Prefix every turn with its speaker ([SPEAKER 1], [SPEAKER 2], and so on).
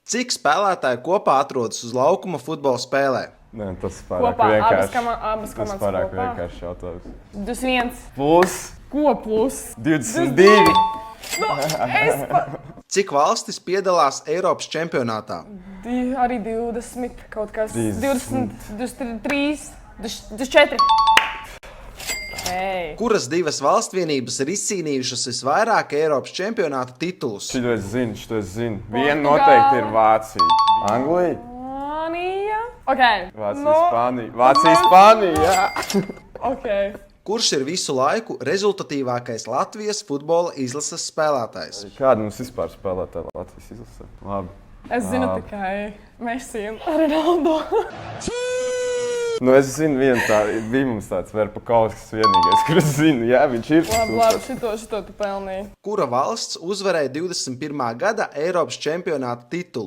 [SPEAKER 1] Cik spēlētāji kopā atrodas uz laukuma futbola spēlē?
[SPEAKER 2] Nē, tas ir pārāk
[SPEAKER 3] Kopā,
[SPEAKER 2] vienkārši.
[SPEAKER 3] abas
[SPEAKER 2] Tas
[SPEAKER 3] komandas
[SPEAKER 2] ir pārāk
[SPEAKER 3] kopā.
[SPEAKER 2] vienkārši jautājums.
[SPEAKER 3] 21.
[SPEAKER 2] Plus
[SPEAKER 3] Ko plus?
[SPEAKER 2] 22.
[SPEAKER 3] Nu,
[SPEAKER 1] Cik valstis piedalās Eiropas čempionātā?
[SPEAKER 3] arī 20, kaut kas.
[SPEAKER 2] 30.
[SPEAKER 3] 20, 23, 24. Hey.
[SPEAKER 1] Kuras divas valstvienības ir izcīnījušas visvairāk Eiropas čempionāta titulus?
[SPEAKER 2] Šito es zinu. Viena
[SPEAKER 3] Portugāle.
[SPEAKER 2] noteikti ir Vācija. Anglija?
[SPEAKER 3] Spānija. Ok.
[SPEAKER 2] Vācija, Spānija. Vācija, Spānija, jā.
[SPEAKER 3] Ok.
[SPEAKER 1] Kurš ir visu laiku rezultatīvākais Latvijas futbola izlases spēlētājs?
[SPEAKER 2] Kāda mums vispār spēlētāja Latvijas izlasē? Labi.
[SPEAKER 3] Es zinu tikai Messi un Ronaldo.
[SPEAKER 2] Nu, es zinu, bija mums tāds Verpakauskas vienīgais, kurš zinu, jā, viņš ir.
[SPEAKER 3] Labi, šito tu pelnīji.
[SPEAKER 1] Kura valsts uzvarēja 21. gada Eiropas čempionāta titulu?